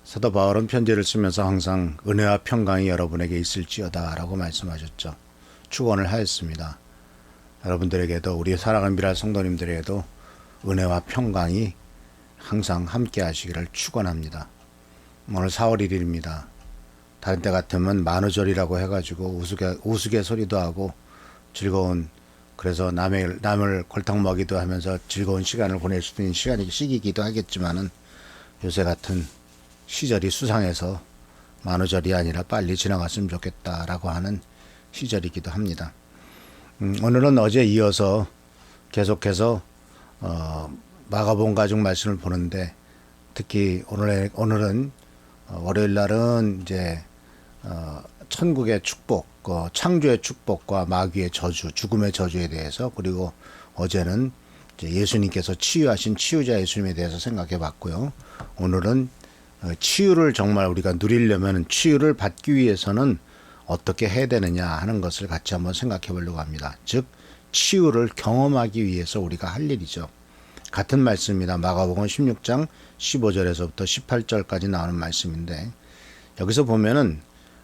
사도 바울은 편지를 쓰면서 항상 은혜와 평강이 여러분에게 있을지어다 라고 말씀하셨죠. 축원을 하였습니다. 여러분들에게도, 우리 사랑하는 미랄 성도님들에게도 은혜와 평강이 항상 함께 하시기를 축원합니다. 오늘 4월 1일입니다. 다른 때 같으면 만우절이라고 해가지고 우스갯소리도 하고 즐거운, 그래서 남을 골탕 먹이도 하면서 즐거운 시간을 보낼 수 있는 시기이기도 하겠지만은, 요새 같은 시절이 수상해서 만우절이 아니라 빨리 지나갔으면 좋겠다라고 하는 시절이기도 합니다. 오늘은 어제 이어서 계속해서 마가복음 가족 말씀을 보는데, 특히 오늘은 월요일 날은 이제 천국의 축복, 창조의 축복과 마귀의 저주, 죽음의 저주에 대해서, 그리고 어제는 이제 예수님께서 치유하신 치유자 예수님에 대해서 생각해 봤고요. 오늘은 치유를 정말 우리가 누리려면, 치유를 받기 위해서는 어떻게 해야 되느냐 하는 것을 같이 한번 생각해 보려고 합니다. 즉, 치유를 경험하기 위해서 우리가 할 일이죠. 같은 말씀입니다. 마가복음 16장 15절에서부터 18절까지 나오는 말씀인데, 여기서 보면은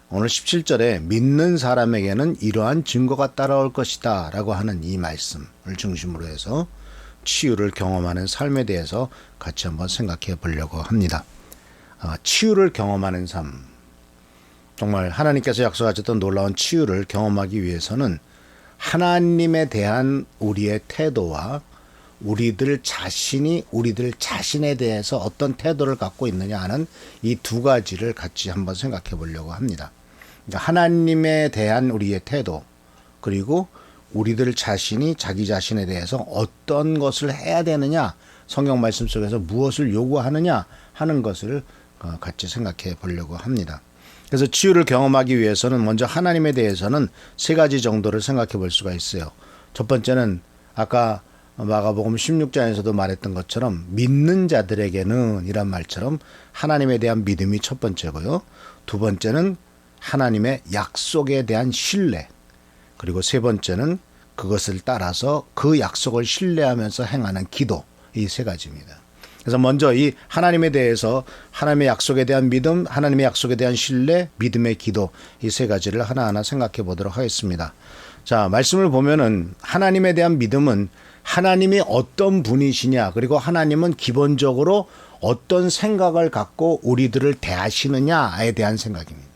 오늘 17절에 믿는 사람에게는 이러한 증거가 따라올 것이다 라고 하는 이 말씀을 중심으로 해서 치유를 경험하는 삶에 대해서 같이 한번 생각해 보려고 합니다. 치유를 경험하는 삶, 정말 하나님께서 약속하셨던 놀라운 치유를 경험하기 위해서는 하나님에 대한 우리의 태도와 우리들 자신에 대해서 어떤 태도를 갖고 있느냐 하는 이 두 가지를 같이 한번 생각해 보려고 합니다. 그러니까 하나님에 대한 우리의 태도, 그리고 우리들 자신이 자기 자신에 대해서 어떤 것을 해야 되느냐, 성경 말씀 속에서 무엇을 요구하느냐 하는 것을 같이 생각해 보려고 합니다. 그래서 치유를 경험하기 위해서는 먼저 하나님에 대해서는 세 가지 정도를 생각해 볼 수가 있어요. 첫 번째는 아까 마가복음 16장에서도 말했던 것처럼 믿는 자들에게는 이란 말처럼 하나님에 대한 믿음이 첫 번째고요. 두 번째는 하나님의 약속에 대한 신뢰, 그리고 세 번째는 그것을 따라서 그 약속을 신뢰하면서 행하는 기도, 이 세 가지입니다. 그래서 먼저 이 하나님에 대해서, 하나님의 약속에 대한 믿음, 하나님의 약속에 대한 신뢰, 믿음의 기도, 이 세 가지를 하나하나 생각해 보도록 하겠습니다. 자, 말씀을 보면은 하나님에 대한 믿음은 하나님이 어떤 분이시냐, 그리고 하나님은 기본적으로 어떤 생각을 갖고 우리들을 대하시느냐에 대한 생각입니다.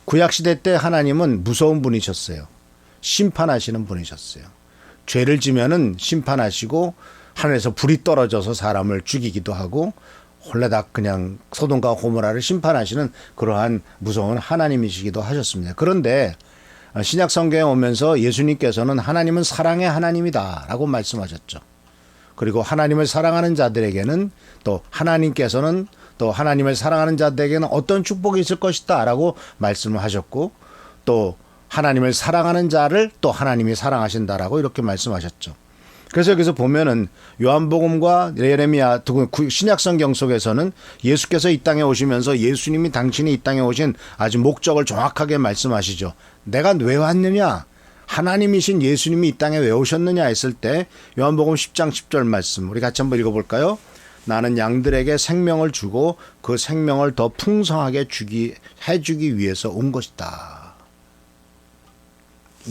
구약시대 때 하나님은 무서운 분이셨어요. 심판하시는 분이셨어요. 죄를 지면은 심판하시고 하늘에서 불이 떨어져서 사람을 죽이기도 하고 홀라닥 그냥 소돔과 고모라를 심판하시는 그러한 무서운 하나님이시기도 하셨습니다. 그런데 신약 성경에 오면서 예수님께서는 하나님은 사랑의 하나님이다 라고 말씀하셨죠. 그리고 하나님을 사랑하는 자들에게는, 또 하나님께서는 또 하나님을 사랑하는 자들에게는 어떤 축복이 있을 것이다 라고 말씀을 하셨고, 또 하나님을 사랑하는 자를 또 하나님이 사랑하신다라고 이렇게 말씀하셨죠. 그래서 여기서 보면은 요한복음과 예레미야 두 신약 성경 속에서는 예수께서 이 땅에 오시면서 예수님이 당신이 이 땅에 오신 아주 목적을 정확하게 말씀하시죠. 내가 왜 왔느냐? 하나님이신 예수님이 이 땅에 왜 오셨느냐 했을 때 요한복음 10장 10절 말씀 우리 같이 한번 읽어볼까요? 나는 양들에게 생명을 주고 그 생명을 더 풍성하게 해주기 위해서 온 것이다.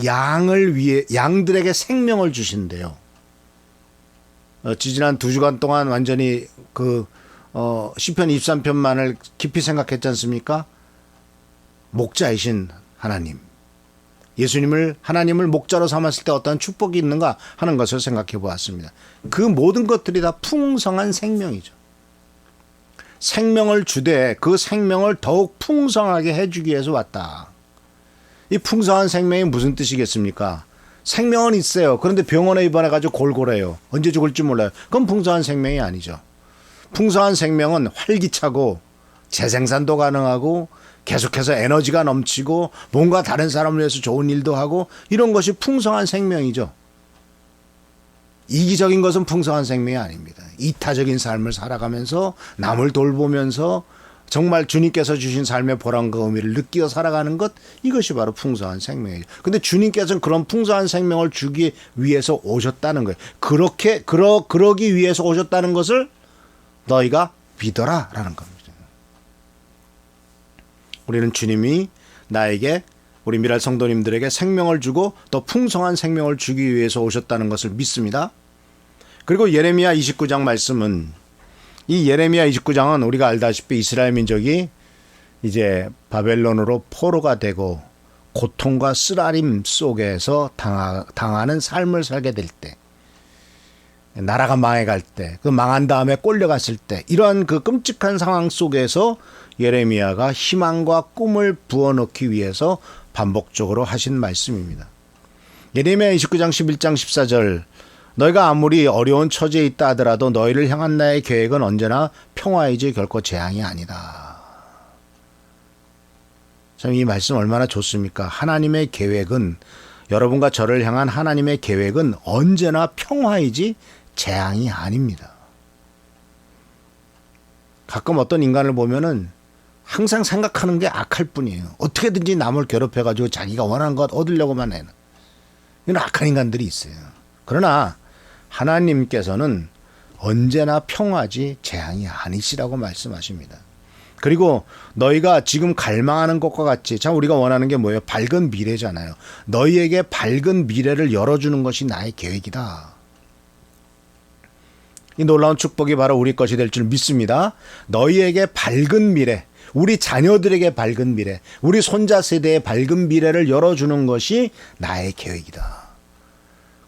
양들에게 생명을 주신대요. 지난 2주간 동안 완전히 시편 23편만을 깊이 생각했지 않습니까? 목자이신 하나님, 하나님을 목자로 삼았을 때 어떤 축복이 있는가 하는 것을 생각해 보았습니다. 그 모든 것들이 다 풍성한 생명이죠. 생명을 주되 그 생명을 더욱 풍성하게 해주기 위해서 왔다. 이 풍성한 생명이 무슨 뜻이겠습니까? 생명은 있어요. 그런데 병원에 입원해가지고 골골해요. 언제 죽을지 몰라요. 그건 풍성한 생명이 아니죠. 풍성한 생명은 활기차고 재생산도 가능하고 계속해서 에너지가 넘치고 뭔가 다른 사람을 위해서 좋은 일도 하고, 이런 것이 풍성한 생명이죠. 이기적인 것은 풍성한 생명이 아닙니다. 이타적인 삶을 살아가면서 남을 돌보면서 정말 주님께서 주신 삶의 보람과 의미를 느끼어 살아가는 것, 이것이 바로 풍성한 생명이에요. 근데 주님께서는 그런 풍성한 생명을 주기 위해서 오셨다는 거예요. 그러기 위해서 오셨다는 것을 너희가 비더라라는 겁니다. 우리는 주님이 나에게 우리 미랄 성도님들에게 생명을 주고 더 풍성한 생명을 주기 위해서 오셨다는 것을 믿습니다. 그리고 예레미야 29장 말씀은 이 예레미야 29장은 우리가 알다시피 이스라엘 민족이 이제 바벨론으로 포로가 되고 고통과 쓰라림 속에서 당하는 삶을 살게 될 때, 나라가 망해갈 때, 그 망한 다음에 꼴려갔을 때, 이러한 그 끔찍한 상황 속에서 예레미야가 희망과 꿈을 부어넣기 위해서 반복적으로 하신 말씀입니다. 예레미야 29장 11장 14절, 너희가 아무리 어려운 처지에 있다 하더라도 너희를 향한 나의 계획은 언제나 평화이지 결코 재앙이 아니다. 참 이 말씀 얼마나 좋습니까? 하나님의 계획은, 여러분과 저를 향한 하나님의 계획은 언제나 평화이지 재앙이 아닙니다. 가끔 어떤 인간을 보면은 항상 생각하는 게 악할 뿐이에요. 어떻게든지 남을 괴롭혀가지고 자기가 원하는 것 얻으려고만 해요. 이런 악한 인간들이 있어요. 그러나 하나님께서는 언제나 평화지 재앙이 아니시라고 말씀하십니다. 그리고 너희가 지금 갈망하는 것과 같이, 참 우리가 원하는 게 뭐예요? 밝은 미래잖아요. 너희에게 밝은 미래를 열어주는 것이 나의 계획이다. 이 놀라운 축복이 바로 우리 것이 될 줄 믿습니다. 너희에게 밝은 미래, 우리 자녀들에게 밝은 미래, 우리 손자 세대의 밝은 미래를 열어주는 것이 나의 계획이다.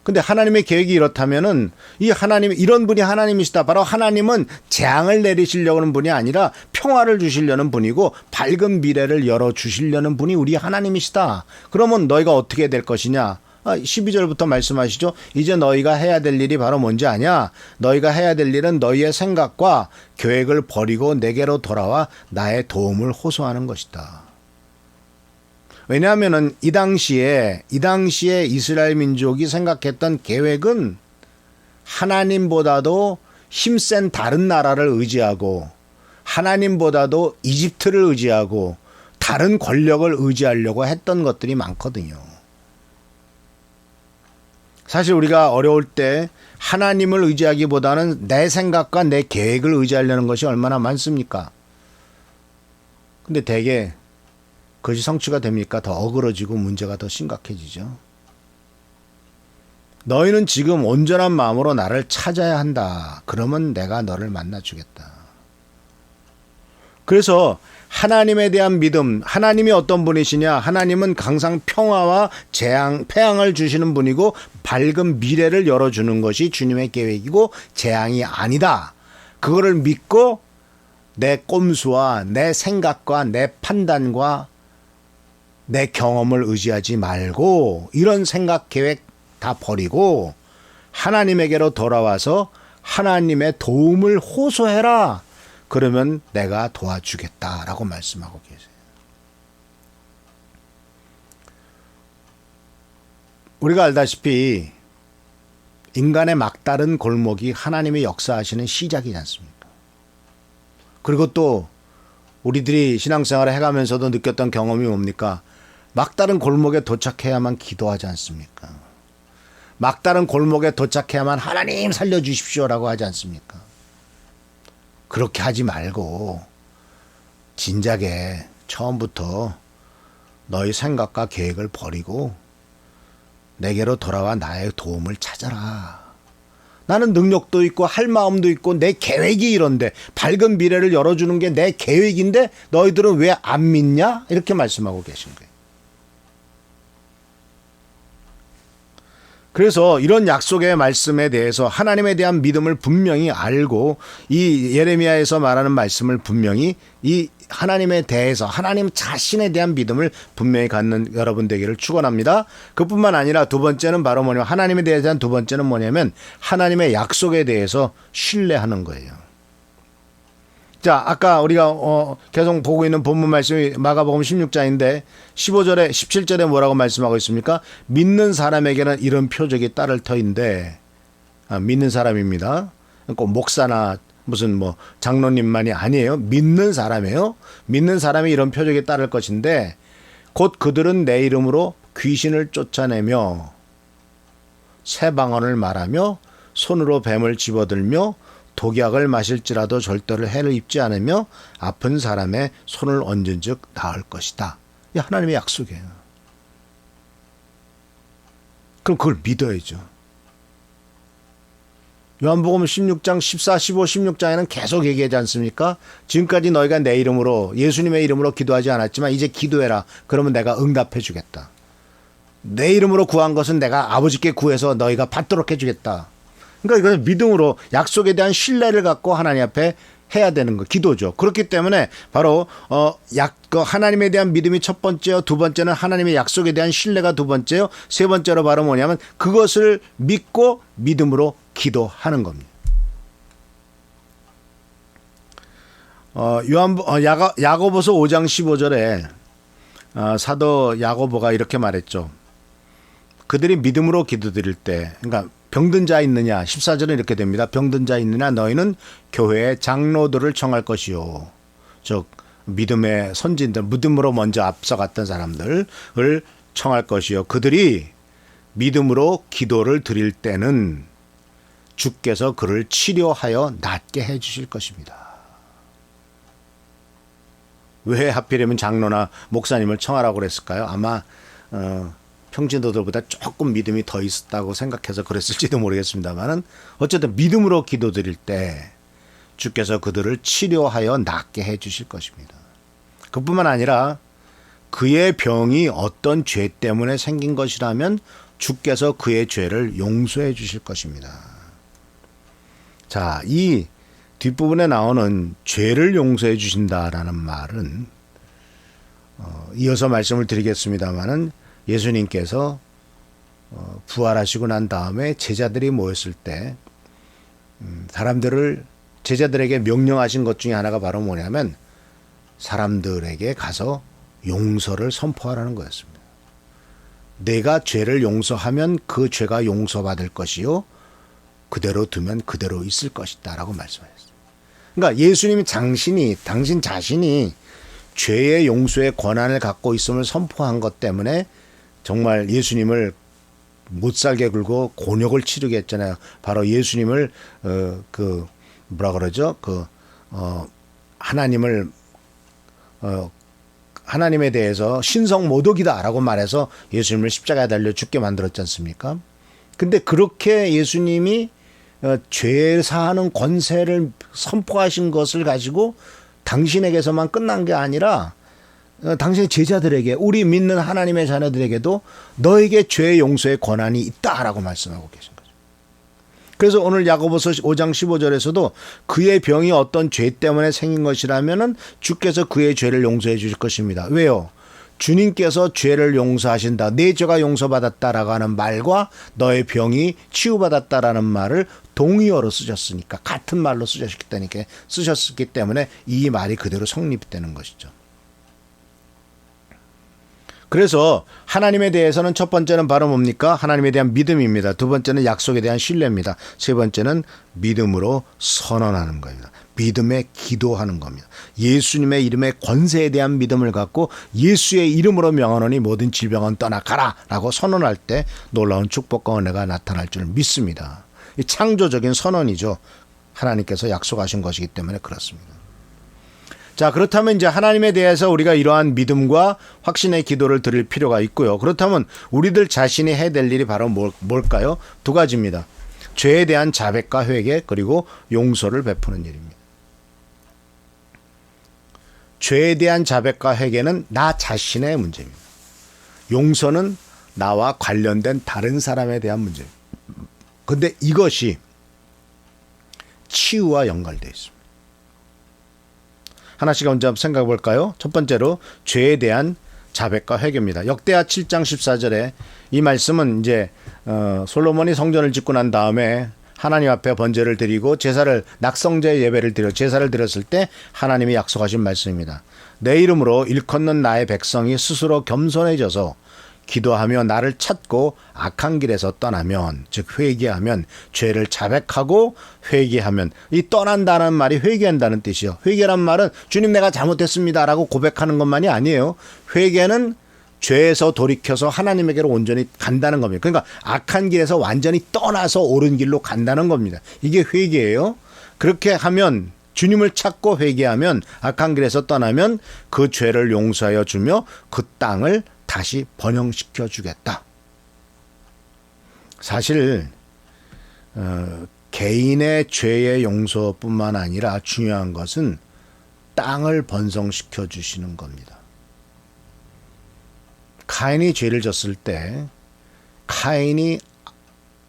근데 하나님의 계획이 이렇다면은 이 하나님, 이런 분이 하나님이시다. 바로 하나님은 재앙을 내리시려는 고하 분이 아니라 평화를 주시려는 분이고 밝은 미래를 열어주시려는 분이 우리 하나님이시다. 그러면 너희가 어떻게 될 것이냐? 12절부터 말씀하시죠. 이제 너희가 해야 될 일이 바로 뭔지 아냐? 너희가 해야 될 일은 너희의 생각과 계획을 버리고 내게로 돌아와 나의 도움을 호소하는 것이다. 왜냐하면은 이 당시에 이스라엘 민족이 생각했던 계획은 하나님보다도 힘센 다른 나라를 의지하고, 하나님보다도 이집트를 의지하고 다른 권력을 의지하려고 했던 것들이 많거든요. 사실 우리가 어려울 때 하나님을 의지하기보다는 내 생각과 내 계획을 의지하려는 것이 얼마나 많습니까? 근데 대개 그것이 성취가 됩니까? 더 어그러지고 문제가 더 심각해지죠. 너희는 지금 온전한 마음으로 나를 찾아야 한다. 그러면 내가 너를 만나주겠다. 그래서 하나님에 대한 믿음, 하나님이 어떤 분이시냐? 하나님은 항상 평화와 패양을 주시는 분이고 밝은 미래를 열어주는 것이 주님의 계획이고 재앙이 아니다. 그거를 믿고 내 꼼수와 내 생각과 내 판단과 내 경험을 의지하지 말고 이런 생각, 계획 다 버리고 하나님에게로 돌아와서 하나님의 도움을 호소해라. 그러면 내가 도와주겠다라고 말씀하고 계세요. 우리가 알다시피 인간의 막다른 골목이 하나님의 역사하시는 시작이지 않습니까? 그리고 또 우리들이 신앙생활을 해가면서도 느꼈던 경험이 뭡니까? 막다른 골목에 도착해야만 기도하지 않습니까? 막다른 골목에 도착해야만 하나님 살려주십시오라고 하지 않습니까? 그렇게 하지 말고 진작에 처음부터 너희 생각과 계획을 버리고 내게로 돌아와 나의 도움을 찾아라. 나는 능력도 있고 할 마음도 있고 내 계획이 이런데, 밝은 미래를 열어주는 게 내 계획인데 너희들은 왜 안 믿냐? 이렇게 말씀하고 계신 거예요. 그래서 이런 약속의 말씀에 대해서 하나님에 대한 믿음을 분명히 알고 이 예레미야에서 말하는 말씀을 분명히 이 하나님에 대해서 하나님 자신에 대한 믿음을 분명히 갖는 여러분 되기를 축원합니다. 그뿐만 아니라 두 번째는 바로 뭐냐면, 하나님에 대한 두 번째는 뭐냐면 하나님의 약속에 대해서 신뢰하는 거예요. 자, 아까 우리가 계속 보고 있는 본문 말씀이 마가복음 16장인데 15절에 17절에 뭐라고 말씀하고 있습니까? 믿는 사람에게는 이런 표적이 따를 터인데, 믿는 사람입니다. 꼭 목사나 무슨 뭐 장로님만이 아니에요. 믿는 사람이에요. 믿는 사람이 이런 표적이 따를 것인데, 곧 그들은 내 이름으로 귀신을 쫓아내며 새 방언을 말하며 손으로 뱀을 집어들며 독약을 마실지라도 절대로 해를 입지 않으며 아픈 사람의 손을 얹은즉 나을 것이다. 이 하나님의 약속이에요. 그럼 그걸 믿어야죠. 요한복음 16장 14, 15, 16장에는 계속 얘기하지 않습니까? 지금까지 너희가 내 이름으로 예수님의 이름으로 기도하지 않았지만 이제 기도해라. 그러면 내가 응답해 주겠다. 내 이름으로 구한 것은 내가 아버지께 구해서 너희가 받도록 해주겠다. 그러니까 이것은 믿음으로 약속에 대한 신뢰를 갖고 하나님 앞에 해야 되는 거, 기도죠. 그렇기 때문에 바로 하나님에 대한 믿음이 첫 번째요. 두 번째는 하나님의 약속에 대한 신뢰가 두 번째요. 세 번째로 바로 뭐냐면 그것을 믿고 믿음으로 기도하는 겁니다. 야고보서 5장 15절에 사도 야고보가 이렇게 말했죠. 그들이 믿음으로 기도드릴 때, 그러니까 병든 자 있느냐, 14절은 이렇게 됩니다. 병든 자 있느냐, 너희는 교회의 장로들을 청할 것이요. 즉 믿음의 선진들, 믿음으로 먼저 앞서갔던 사람들을 청할 것이요. 그들이 믿음으로 기도를 드릴 때는 주께서 그를 치료하여 낫게 해주실 것입니다. 왜 하필이면 장로나 목사님을 청하라고 그랬을까요? 아마 평신도들보다 조금 믿음이 더 있었다고 생각해서 그랬을지도 모르겠습니다만은 어쨌든 믿음으로 기도드릴 때 주께서 그들을 치료하여 낫게 해주실 것입니다. 그뿐만 아니라 그의 병이 어떤 죄 때문에 생긴 것이라면 주께서 그의 죄를 용서해 주실 것입니다. 자, 이 뒷부분에 나오는 죄를 용서해 주신다라는 말은 이어서 말씀을 드리겠습니다마는 예수님께서 부활하시고 난 다음에 제자들이 모였을 때 제자들에게 명령하신 것 중에 하나가 바로 뭐냐면 사람들에게 가서 용서를 선포하라는 거였습니다. 내가 죄를 용서하면 그 죄가 용서받을 것이요 그대로 두면 그대로 있을 것이다 라고 말씀하셨어요. 그러니까 예수님이 당신 자신이 죄의 용서의 권한을 갖고 있음을 선포한 것 때문에 정말 예수님을 못 살게 굴고 곤욕을 치르게 했잖아요. 바로 예수님을 하나님에 대해서 신성 모독이다라고 말해서 예수님을 십자가에 달려 죽게 만들었지 않습니까? 근데 그렇게 예수님이 죄 사하는 권세를 선포하신 것을 가지고 당신에게서만 끝난 게 아니라 당신의 제자들에게, 우리 믿는 하나님의 자녀들에게도 너에게 죄 용서의 권한이 있다라고 말씀하고 계신 거죠. 그래서 오늘 야고보서 5장 15절에서도 그의 병이 어떤 죄 때문에 생긴 것이라면은 주께서 그의 죄를 용서해 주실 것입니다. 왜요? 주님께서 죄를 용서하신다, 내 죄가 용서받았다라고 하는 말과 너의 병이 치유받았다라는 말을 동의어로 쓰셨으니까, 같은 말로 쓰셨기 때문에 이 말이 그대로 성립되는 것이죠. 그래서 하나님에 대해서는 첫 번째는 바로 뭡니까? 하나님에 대한 믿음입니다. 두 번째는 약속에 대한 신뢰입니다. 세 번째는 믿음으로 선언하는 겁니다. 믿음에 기도하는 겁니다. 예수님의 이름의 권세에 대한 믿음을 갖고 예수의 이름으로 명하노니 모든 질병은 떠나가라 라고 선언할 때 놀라운 축복과 은혜가 나타날 줄 믿습니다. 이 창조적인 선언이죠. 하나님께서 약속하신 것이기 때문에 그렇습니다. 자, 그렇다면 이제 하나님에 대해서 우리가 이러한 믿음과 확신의 기도를 드릴 필요가 있고요. 그렇다면 우리들 자신이 해야 될 일이 바로 뭘까요? 두 가지입니다. 죄에 대한 자백과 회개, 그리고 용서를 베푸는 일입니다. 죄에 대한 자백과 회개는 나 자신의 문제입니다. 용서는 나와 관련된 다른 사람에 대한 문제입니다. 그런데 이것이 치유와 연관되어 있습니다. 하나씩 먼저 생각해 볼까요? 첫 번째로 죄에 대한 자백과 회개입니다. 역대하 7장 14절에 이 말씀은 이제 솔로몬이 성전을 짓고 난 다음에 하나님 앞에 번제를 드리고 낙성제 예배를 드려 제사를 드렸을 때 하나님이 약속하신 말씀입니다. 내 이름으로 일컫는 나의 백성이 스스로 겸손해져서 기도하며 나를 찾고 악한 길에서 떠나면, 즉 회개하면, 죄를 자백하고 회개하면, 이 떠난다는 말이 회개한다는 뜻이요. 회개란 말은 주님 내가 잘못했습니다라고 고백하는 것만이 아니에요. 회개는 죄에서 돌이켜서 하나님에게로 온전히 간다는 겁니다. 그러니까 악한 길에서 완전히 떠나서 옳은 길로 간다는 겁니다. 이게 회개예요. 그렇게 하면 주님을 찾고 회개하면 악한 길에서 떠나면 그 죄를 용서하여 주며 그 땅을 다시 번영시켜 주겠다. 사실 개인의 죄의 용서뿐만 아니라 중요한 것은 땅을 번성시켜 주시는 겁니다. 카인이 죄를 졌을 때 카인이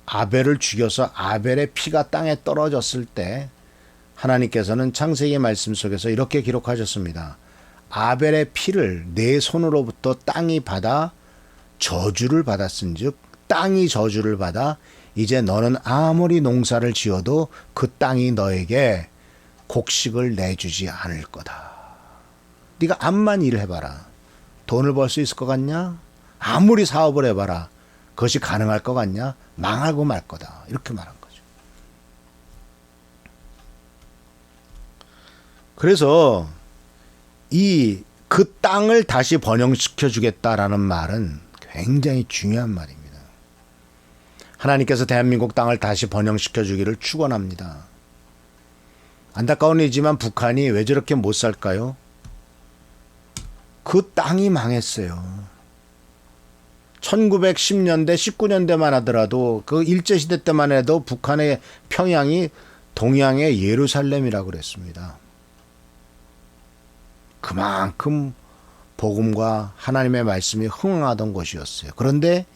아벨을 죽여서 아벨의 피가 땅에 떨어졌을 때 하나님께서는 창세기 말씀 속에서 이렇게 기록하셨습니다. 아벨의 피를 내 손으로부터 땅이 받아 저주를 받았은즉 땅이 저주를 받아 이제 너는 아무리 농사를 지어도 그 땅이 너에게 곡식을 내주지 않을 거다. 네가 암만 일을 해봐라. 돈을 벌 수 있을 것 같냐? 아무리 사업을 해봐라. 그것이 가능할 것 같냐? 망하고 말 거다. 이렇게 말한 거죠. 그래서 그 땅을 다시 번영시켜 주겠다라는 말은 굉장히 중요한 말입니다. 하나님께서 대한민국 땅을 다시 번영시켜 주기를 축원합니다. 안타까운 일이지만 북한이 왜 저렇게 못 살까요? 그 땅이 망했어요. 1910년대, 19년대만 하더라도 그 일제시대 때만 해도 북한의 평양이 동양의 예루살렘이라고 그랬습니다. 그만큼 복음과 하나님의 말씀이 흥황하던 곳이었어요. 그런데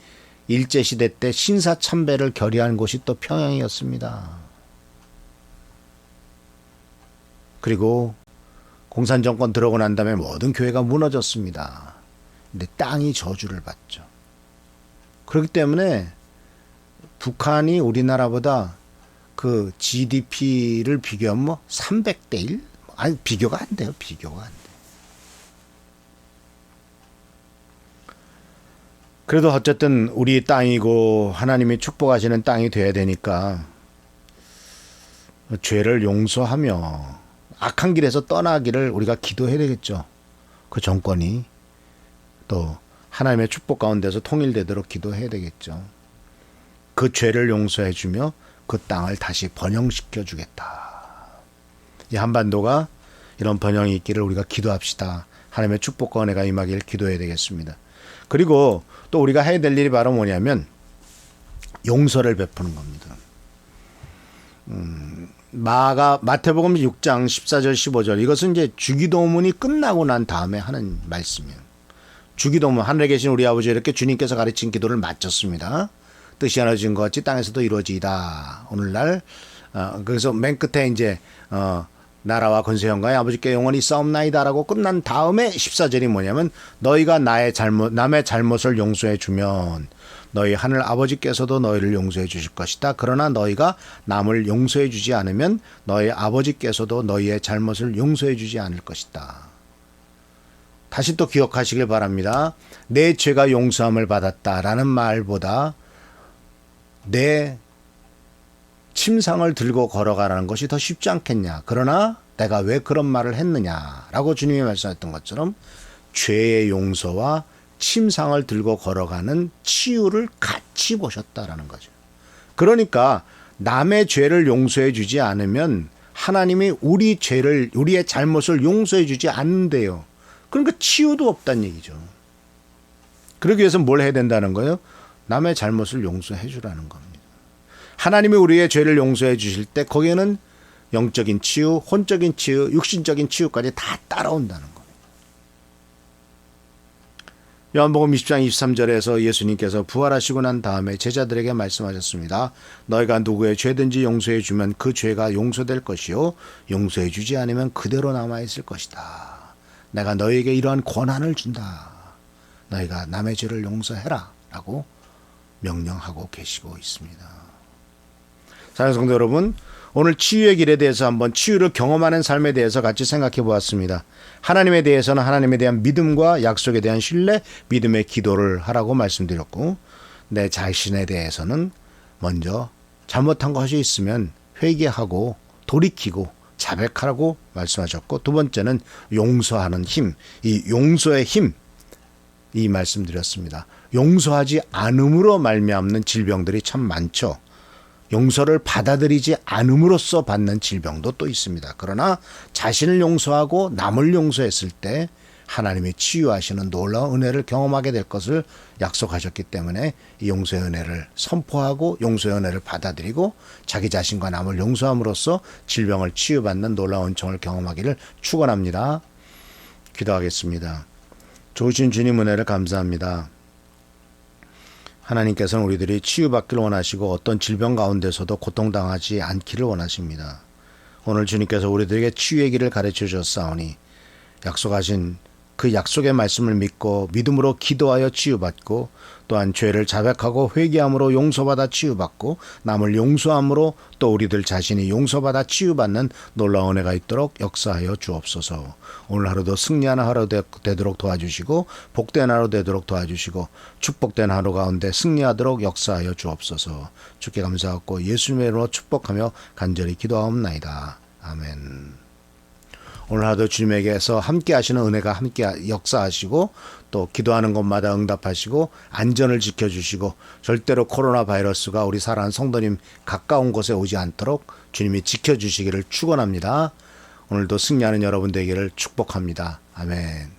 일제시대 때 신사참배를 결의한 곳이 또 평양이었습니다. 그리고 공산정권 들어오고 난 다음에 모든 교회가 무너졌습니다. 근데 땅이 저주를 받죠. 그렇기 때문에 북한이 우리나라보다 그 GDP를 비교하면 300대 1? 아니, 비교가 안 돼요. 비교가 안 돼요. 그래도 어쨌든 우리 땅이고 하나님이 축복하시는 땅이 돼야 되니까 죄를 용서하며 악한 길에서 떠나기를 우리가 기도해야 되겠죠. 그 정권이 또 하나님의 축복 가운데서 통일되도록 기도해야 되겠죠. 그 죄를 용서해 주며 그 땅을 다시 번영시켜 주겠다. 이 한반도가 이런 번영이 있기를 우리가 기도합시다. 하나님의 축복과 은혜가 임하기를 기도해야 되겠습니다. 그리고 또 우리가 해야 될 일이 바로 뭐냐면 용서를 베푸는 겁니다. 마태복음 6장 14절 15절 이것은 이제 주기도문이 끝나고 난 다음에 하는 말씀이에요. 주기도문, 하늘에 계신 우리 아버지, 이렇게 주님께서 가르친 기도를 마쳤습니다. 뜻이 이루어진 것 같이 땅에서도 이루어지이다. 오늘날 그래서 맨 끝에 이제 나라와 권세 영광의 아버지께 영원히 싸움나이다라고 끝난 다음에 14절이 뭐냐면 너희가 남의 잘못을 용서해 주면 너희 하늘 아버지께서도 너희를 용서해 주실 것이다. 그러나 너희가 남을 용서해 주지 않으면 너희 아버지께서도 너희의 잘못을 용서해 주지 않을 것이다. 다시 또 기억하시길 바랍니다. 내 죄가 용서함을 받았다라는 말보다 내 침상을 들고 걸어가라는 것이 더 쉽지 않겠냐. 그러나 내가 왜 그런 말을 했느냐라고 주님이 말씀하셨던 것처럼 죄의 용서와 침상을 들고 걸어가는 치유를 같이 보셨다라는 거죠. 그러니까 남의 죄를 용서해 주지 않으면 하나님이 우리의 잘못을 용서해 주지 않는데요. 그러니까 치유도 없다는 얘기죠. 그러기 위해서 뭘 해야 된다는 거예요? 남의 잘못을 용서해 주라는 겁니다. 하나님이 우리의 죄를 용서해 주실 때 거기에는 영적인 치유, 혼적인 치유, 육신적인 치유까지 다 따라온다는 겁니다. 요한복음 20장 23절에서 예수님께서 부활하시고 난 다음에 제자들에게 말씀하셨습니다. 너희가 누구의 죄든지 용서해 주면 그 죄가 용서될 것이요 용서해 주지 않으면 그대로 남아있을 것이다. 내가 너희에게 이러한 권한을 준다. 너희가 남의 죄를 용서해라 라고 명령하고 계시고 있습니다. 사랑하는 성도 여러분, 오늘 치유의 길에 대해서 한번 치유를 경험하는 삶에 대해서 같이 생각해 보았습니다. 하나님에 대해서는 하나님에 대한 믿음과 약속에 대한 신뢰, 믿음의 기도를 하라고 말씀드렸고, 내 자신에 대해서는 먼저 잘못한 것이 있으면 회개하고 돌이키고 자백하라고 말씀하셨고, 두 번째는 용서하는 힘, 이 용서의 힘, 이 말씀드렸습니다. 용서하지 않음으로 말미암는 질병들이 참 많죠. 용서를 받아들이지 않음으로써 받는 질병도 또 있습니다. 그러나 자신을 용서하고 남을 용서했을 때 하나님이 치유하시는 놀라운 은혜를 경험하게 될 것을 약속하셨기 때문에 이 용서의 은혜를 선포하고 용서의 은혜를 받아들이고 자기 자신과 남을 용서함으로써 질병을 치유받는 놀라운 은총을 경험하기를 축원합니다. 기도하겠습니다. 좋으신 주님 은혜를 감사합니다. 하나님께서는 우리들이 치유받기를 원하시고 어떤 질병 가운데서도 고통당하지 않기를 원하십니다. 오늘 주님께서 우리들에게 치유의 길을 가르쳐 주셨사오니 약속하신 그 약속의 말씀을 믿고 믿음으로 기도하여 치유받고 또한 죄를 자백하고 회개함으로 용서받아 치유받고 남을 용서함으로 또 우리들 자신이 용서받아 치유받는 놀라운 은혜가 있도록 역사하여 주옵소서. 오늘 하루도 승리하는 하루 되도록 도와주시고 복된 하루 되도록 도와주시고 축복된 하루 가운데 승리하도록 역사하여 주옵소서. 주께 감사하고 예수님의 이름으로 축복하며 간절히 기도하옵나이다. 아멘. 오늘 하루도 주님에게서 함께 하시는 은혜가 함께 역사하시고 또 기도하는 것마다 응답하시고 안전을 지켜주시고 절대로 코로나 바이러스가 우리 사랑하는 성도님 가까운 곳에 오지 않도록 주님이 지켜주시기를 축원합니다. 오늘도 승리하는 여러분 되기를 축복합니다. 아멘.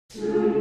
주소